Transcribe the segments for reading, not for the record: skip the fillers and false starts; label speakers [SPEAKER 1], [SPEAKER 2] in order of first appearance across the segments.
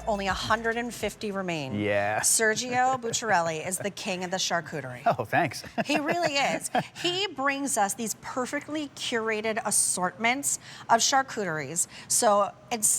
[SPEAKER 1] Only 150 remain.
[SPEAKER 2] Yeah.
[SPEAKER 1] Sergio Bucciarelli is the king of the charcuterie.
[SPEAKER 2] Oh, thanks.
[SPEAKER 1] He really is. He brings us these perfectly curated assortments of charcuteries. So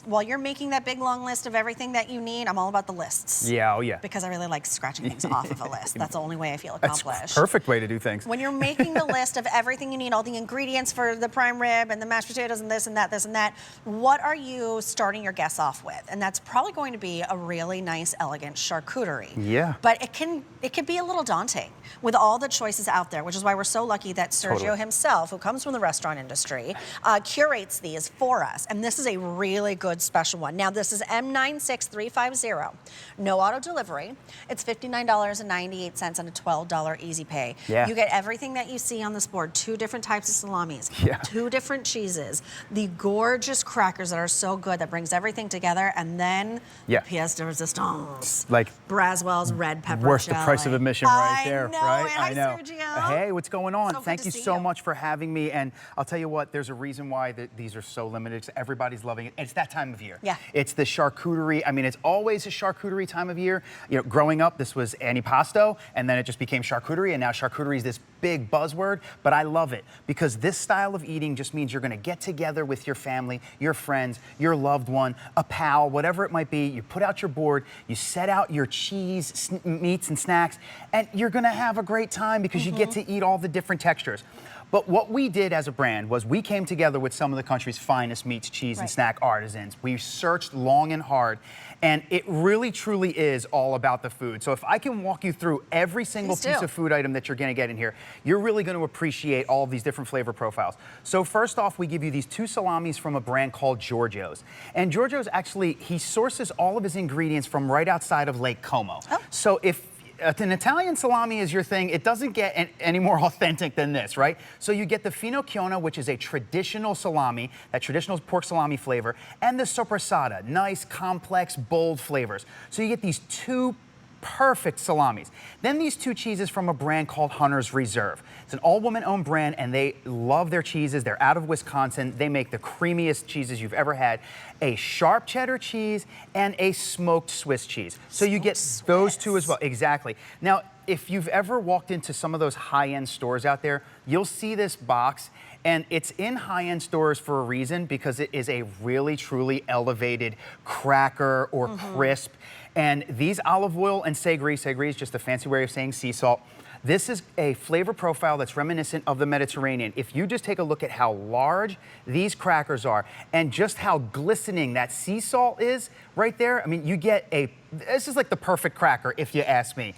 [SPEAKER 1] while you're making that big long list of everything that you need, I'm all about the lists.
[SPEAKER 2] Yeah, oh yeah.
[SPEAKER 1] Because I really like scratching things off of a list. That's the only way I feel accomplished.
[SPEAKER 2] That's a perfect way to do things.
[SPEAKER 1] When you're making the list of everything you need, all the ingredients for the prime rib and the mashed potatoes and this and that, what are you starting your guests off with? And that's probably going to be a really nice, elegant charcuterie.
[SPEAKER 2] Yeah.
[SPEAKER 1] But it can be a little daunting with all the choices out there, which is why we're so lucky that Sergio himself, who comes from the restaurant industry, curates these for us. And this is a really good special one. Now, this is M96350. No auto delivery. It's $59.98 on a $12 easy pay.
[SPEAKER 2] Yeah.
[SPEAKER 1] You get everything that you see on this board. 2 different types of salamis, 2 different cheeses, the gorgeous crackers that are so good that brings everything together, and then pièce de résistance.
[SPEAKER 2] Like
[SPEAKER 1] Braswell's red pepper
[SPEAKER 2] worth
[SPEAKER 1] jelly.
[SPEAKER 2] the price of admission right there,
[SPEAKER 1] know,
[SPEAKER 2] right?
[SPEAKER 1] I know. Sergio.
[SPEAKER 2] Hey, what's going on?
[SPEAKER 1] So
[SPEAKER 2] Thank you so much for having me. And I'll tell you what, there's a reason why these are so limited. Everybody's loving it. It's that time of year.
[SPEAKER 1] Yeah.
[SPEAKER 2] It's the charcuterie. I mean, it's always a charcuterie time of year. You know, growing up, this was antipasto, and then it just became charcuterie, and now charcuterie is this big buzzword. But I love it because this style of eating just means you're going to get together with your family, your friends, your loved one, a pal, whatever it might be. You put out your board, you set out your cheese, meats, and snacks, and you're going to have a great time because you get to eat all the different textures. But what we did as a brand was we came together with some of the country's finest meats, cheese, and snack artisans. We searched long and hard, and it really, truly is all about the food. So if I can walk you through every single piece of food item that you're gonna get in here, you're really gonna appreciate all of these different flavor profiles. So first off, we give you these 2 salamis from a brand called Giorgio's. And Giorgio's actually, he sources all of his ingredients from right outside of Lake Como. So if an Italian salami is your thing, it doesn't get any more authentic than this, right? So you get the finocchione, which is a traditional salami, that traditional pork salami flavor, and the sopressata, nice, complex, bold flavors. So you get these 2 perfect salamis. Then these 2 cheeses from a brand called Hunter's Reserve. It's an all-woman-owned brand, and they love their cheeses. They're out of Wisconsin. They make the creamiest cheeses you've ever had. A sharp cheddar cheese and a smoked Swiss cheese. So you get those 2 as well. Exactly. Now, if you've ever walked into some of those high-end stores out there, you'll see this box, and it's in high-end stores for a reason, because it is a really, truly elevated cracker or crisp. And these olive oil and segri is just a fancy way of saying sea salt. This is a flavor profile that's reminiscent of the Mediterranean. If you just take a look at how large these crackers are and just how glistening that sea salt is right there, I mean, you get this is like the perfect cracker, if you ask me.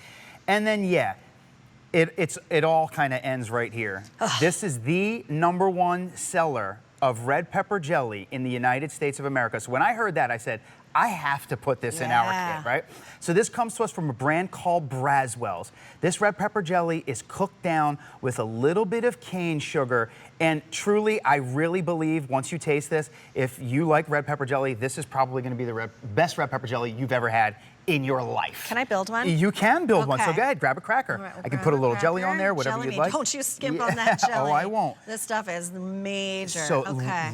[SPEAKER 2] And then, it all kind of ends right here. This is the #1 seller of red pepper jelly in the United States of America. So when I heard that, I said, I have to put this in our kit, right? So this comes to us from a brand called Braswell's. This red pepper jelly is cooked down with a little bit of cane sugar. And truly, I really believe once you taste this, if you like red pepper jelly, this is probably gonna be the best red pepper jelly you've ever had in your life.
[SPEAKER 1] Can I build one?
[SPEAKER 2] You can build one, so go ahead, grab a cracker.
[SPEAKER 1] Right,
[SPEAKER 2] I can put a little jelly on there, whatever you'd like.
[SPEAKER 1] Don't you skimp on that jelly.
[SPEAKER 2] Oh, I won't.
[SPEAKER 1] This stuff is major.
[SPEAKER 2] So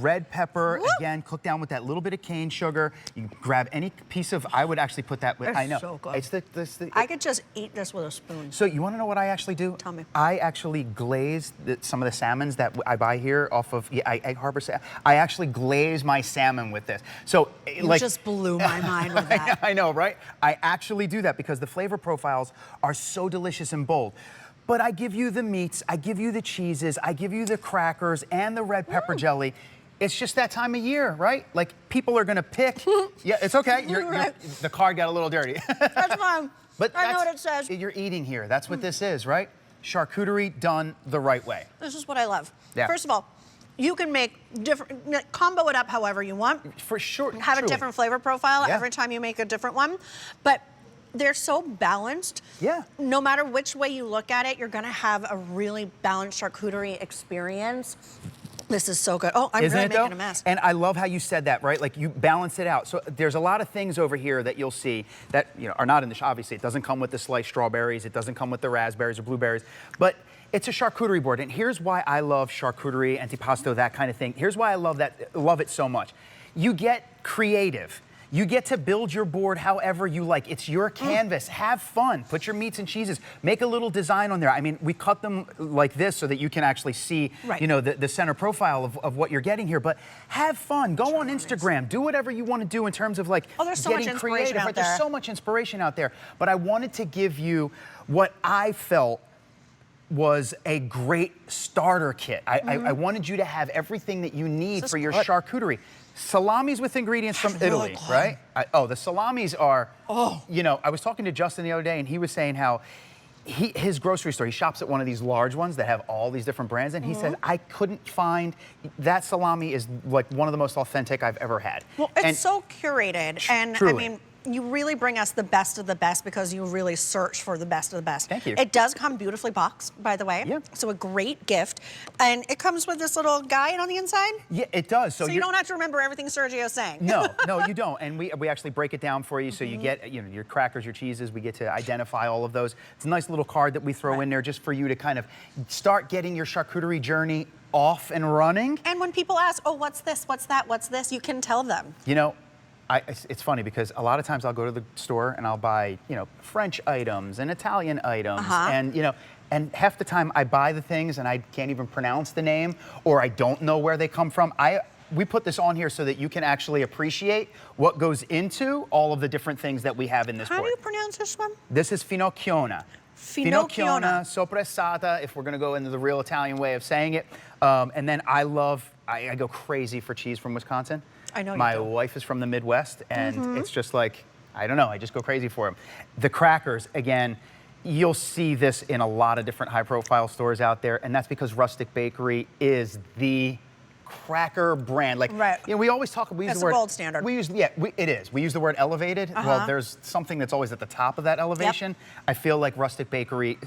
[SPEAKER 2] red pepper, again, cooked down with that little bit of cane sugar. You can grab any piece of, I would actually put that with, I know.
[SPEAKER 1] So good.
[SPEAKER 2] It's
[SPEAKER 1] I could just eat this with a spoon.
[SPEAKER 2] So you wanna know what I actually do?
[SPEAKER 1] Tell me.
[SPEAKER 2] I actually glaze some of the salmons that I buy here off of Egg Harbor. I actually glaze my salmon with this. So
[SPEAKER 1] you just blew my mind with that.
[SPEAKER 2] I know, right? I actually do that because the flavor profiles are so delicious and bold. But I give you the meats, I give you the cheeses, I give you the crackers and the red pepper jelly. It's just that time of year, right? Like, people are gonna pick. Yeah, it's okay. The card got a little dirty.
[SPEAKER 1] That's fine.
[SPEAKER 2] But
[SPEAKER 1] I know what it says.
[SPEAKER 2] You're eating here. That's what this is, right? Charcuterie done the right way.
[SPEAKER 1] This is what I love.
[SPEAKER 2] Yeah.
[SPEAKER 1] First of all, you can make different, combo it up however you want.
[SPEAKER 2] For sure.
[SPEAKER 1] Have a different flavor profile
[SPEAKER 2] Yeah.
[SPEAKER 1] every time you make a different one. But they're so balanced.
[SPEAKER 2] Yeah.
[SPEAKER 1] No matter which way you look at it, you're gonna have a really balanced charcuterie experience. This is so good. Oh, I'm really making a mess.
[SPEAKER 2] And I love how you said that, right? Like, you balance it out. So there's a lot of things over here that you'll see that, you know, are not in the, obviously it doesn't come with the sliced strawberries, it doesn't come with the raspberries or blueberries, but it's a charcuterie board. And here's why I love charcuterie, antipasto, that kind of thing. Here's why I love it so much. You get creative. You get to build your board however you like. It's your canvas. Have fun. Put your meats and cheeses. Make a little design on there. I mean, we cut them like this so that you can actually see, you know, the center profile of what you're getting here. But have fun. Go on Instagram. Do whatever you want to do in terms of like
[SPEAKER 1] there's so
[SPEAKER 2] getting
[SPEAKER 1] much inspiration
[SPEAKER 2] creative.
[SPEAKER 1] out there.
[SPEAKER 2] There's so much inspiration out there. But I wanted to give you what I felt was a great starter kit. I wanted you to have everything that you need for your charcuterie. Salamis with ingredients from Italy, right? The salamis are, you know, I was talking to Justin the other day and he was saying how his grocery store, he shops at one of these large ones that have all these different brands, and he said, I couldn't find, that salami is like one of the most authentic I've ever had.
[SPEAKER 1] Well, it's so curated, and
[SPEAKER 2] truly.
[SPEAKER 1] I mean, you really bring us the best of the best because you really search for the best of the best.
[SPEAKER 2] Thank you.
[SPEAKER 1] It does come beautifully boxed, by the way.
[SPEAKER 2] Yeah.
[SPEAKER 1] So a great gift. And it comes with this little guide on the inside.
[SPEAKER 2] Yeah, it does.
[SPEAKER 1] So you don't have to remember everything Sergio's saying.
[SPEAKER 2] No, you don't. And we actually break it down for you so you get, you know, your crackers, your cheeses, we get to identify all of those. It's a nice little card that we throw in there just for you to kind of start getting your charcuterie journey off and running.
[SPEAKER 1] And when people ask, oh, what's this, what's that, what's this, you can tell them.
[SPEAKER 2] You know, it's funny because a lot of times I'll go to the store and I'll buy, you know, French items and Italian items, and you know, and half the time I buy the things and I can't even pronounce the name or I don't know where they come from. We put this on here so that you can actually appreciate what goes into all of the different things that we have in this board.
[SPEAKER 1] How do you pronounce this one?
[SPEAKER 2] This is finocchiona.
[SPEAKER 1] Finocchiona.
[SPEAKER 2] Sopressata, if we're going to go into the real Italian way of saying it. And then I go crazy for cheese from Wisconsin.
[SPEAKER 1] I know you
[SPEAKER 2] My
[SPEAKER 1] do.
[SPEAKER 2] wife is from the Midwest, and it's just like, I don't know, I just go crazy for them. The crackers, again, you'll see this in a lot of different high-profile stores out there, and that's because Rustic Bakery is the cracker brand. Like, you know, we always talk, we use the word—
[SPEAKER 1] It's the gold standard.
[SPEAKER 2] It is. We use the word elevated. Well, there's something that's always at the top of that elevation. I feel like Rustic Bakery,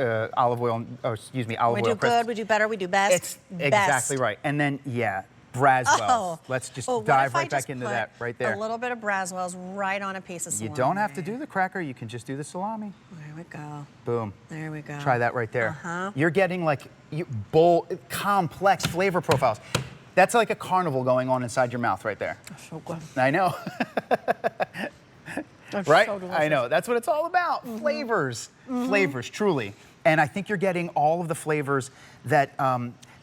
[SPEAKER 2] olive oil, olive oil.
[SPEAKER 1] We do good, we do better, we do best.
[SPEAKER 2] It's exactly right. And then, Braswell's. Let's just dive right back into that right there.
[SPEAKER 1] A little bit of Braswell's right on a piece of salami.
[SPEAKER 2] You don't have to do the cracker, you can just do the salami.
[SPEAKER 1] There we go.
[SPEAKER 2] Boom.
[SPEAKER 1] There we go.
[SPEAKER 2] Try that right there. You're getting like bold, complex flavor profiles. That's like a carnival going on inside your mouth right there.
[SPEAKER 1] That's so good.
[SPEAKER 2] I know.
[SPEAKER 1] That's
[SPEAKER 2] right?
[SPEAKER 1] so delicious.
[SPEAKER 2] I know. That's what it's all about. Flavors. Flavors, truly. And I think you're getting all of the flavors that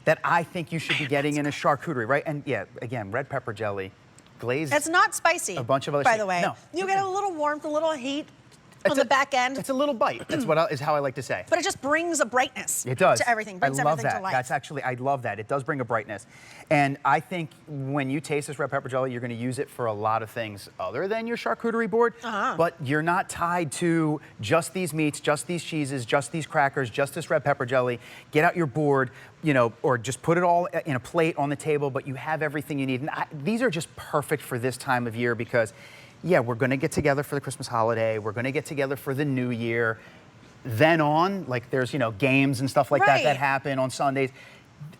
[SPEAKER 2] that I think you should be getting in a charcuterie, right? And yeah, again, red pepper jelly, glazed.
[SPEAKER 1] It's not spicy.
[SPEAKER 2] A bunch of other
[SPEAKER 1] by
[SPEAKER 2] shit.
[SPEAKER 1] the way.
[SPEAKER 2] No.
[SPEAKER 1] You get a little warmth, a little heat on the back end.
[SPEAKER 2] It's a little bite. That's is how I like to say.
[SPEAKER 1] But it just brings a brightness.
[SPEAKER 2] It does.
[SPEAKER 1] To everything. Brings
[SPEAKER 2] I love
[SPEAKER 1] everything
[SPEAKER 2] that.
[SPEAKER 1] to life.
[SPEAKER 2] That's actually, I love that. It does bring a brightness. And I think when you taste this red pepper jelly, you're going to use it for a lot of things other than your charcuterie board. But you're not tied to just these meats, just these cheeses, just these crackers, just this red pepper jelly. Get out your board, you know, or just put it all in a plate on the table, but you have everything you need. And these are just perfect for this time of year because, yeah, we're going to get together for the Christmas holiday. We're going to get together for the New Year. Then on, like there's, you know, games and stuff like that happen on Sundays.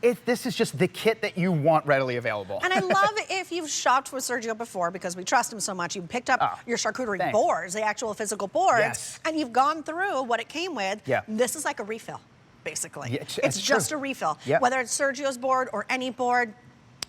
[SPEAKER 2] This is just the kit that you want readily available.
[SPEAKER 1] And I love if you've shopped with Sergio before because we trust him so much. You picked up your charcuterie boards, the actual physical boards, and you've gone through what it came with. This is like a refill, basically. It's just a refill. Whether it's Sergio's board or any board,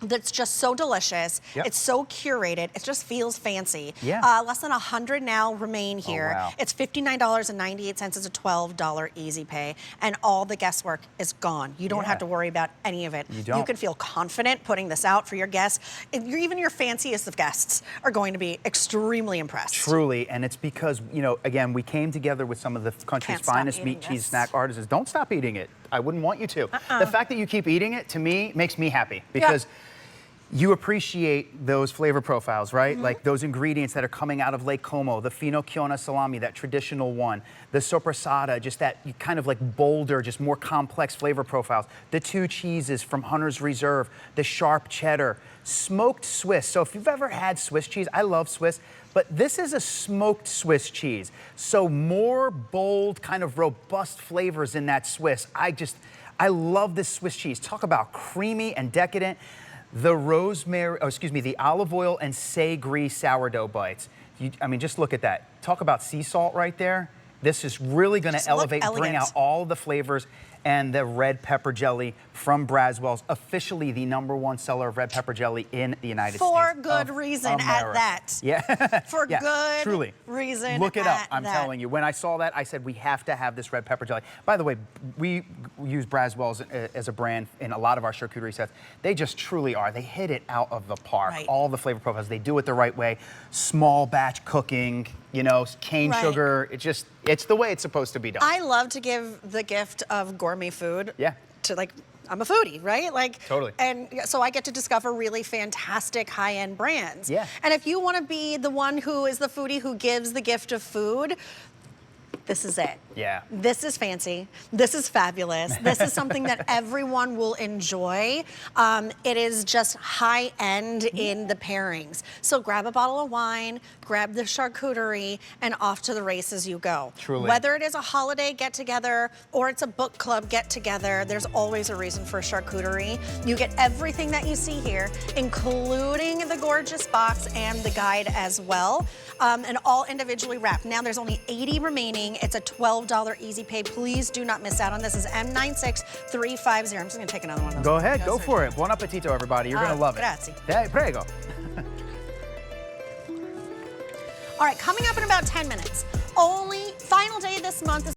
[SPEAKER 1] that's just so delicious. It's so curated. It just feels fancy. Less than 100 now remain here. It's $59.98. It's a $12 easy pay. And all the guesswork is gone. You don't have to worry about any of it. You can feel confident putting this out for your guests. Even your fanciest of guests are going to be extremely impressed.
[SPEAKER 2] Truly, and it's because, you know, again, we came together with some of the country's finest meat, cheese, snack artisans. Don't stop eating it. I wouldn't want you to. The fact that you keep eating it, to me, makes me happy because you appreciate those flavor profiles, right? Like those ingredients that are coming out of Lake Como, the finocchiona salami, that traditional one, the sopressata, just that kind of like bolder, just more complex flavor profiles, the two cheeses from Hunter's Reserve, the sharp cheddar, smoked Swiss. So if you've ever had Swiss cheese, I love Swiss, but this is a smoked Swiss cheese. So more bold, kind of robust flavors in that Swiss. I love this Swiss cheese. Talk about creamy and decadent. The the olive oil and say-gris sourdough bites. I mean, just look at that. Talk about sea salt right there. This is really going to elevate, bring out all the flavors. And the red pepper jelly from Braswell's, officially the #1 seller of red pepper jelly in the United States.
[SPEAKER 1] For good reason at that.
[SPEAKER 2] Yeah.
[SPEAKER 1] For good
[SPEAKER 2] truly.
[SPEAKER 1] reason.
[SPEAKER 2] Look it up, I'm
[SPEAKER 1] that.
[SPEAKER 2] telling you. When I saw that, I said, we have to have this red pepper jelly. By the way, we use Braswell's as a brand in a lot of our charcuterie sets. They just truly are. They hit it out of the park.
[SPEAKER 1] Right.
[SPEAKER 2] All the flavor profiles, they do it the right way. Small batch cooking, you know, cane sugar. It's the way it's supposed to be done.
[SPEAKER 1] I love to give the gift of gourmet food.
[SPEAKER 2] Yeah.
[SPEAKER 1] To like, I'm a foodie, right? Like,
[SPEAKER 2] totally.
[SPEAKER 1] And so I get to discover really fantastic high-end brands.
[SPEAKER 2] Yeah.
[SPEAKER 1] And if you want to be the one who is the foodie who gives the gift of food, this is it.
[SPEAKER 2] Yeah.
[SPEAKER 1] This is fancy. This is fabulous. This is something that everyone will enjoy. It is just high end in the pairings. So grab a bottle of wine, grab the charcuterie, and off to the races you go.
[SPEAKER 2] Truly.
[SPEAKER 1] Whether it is a holiday get together or it's a book club get together, there's always a reason for a charcuterie. You get everything that you see here, including the gorgeous box and the guide as well, and all individually wrapped. Now there's only 80 remaining. It's a $12 easy pay. Please do not miss out on this. This is M96350. I'm just gonna take another one of those.
[SPEAKER 2] Go ahead, go for it. Buon appetito, everybody. You're gonna love it.
[SPEAKER 1] Grazie.
[SPEAKER 2] Hey, prego.
[SPEAKER 1] All right, coming up in about 10 minutes. Final day this month is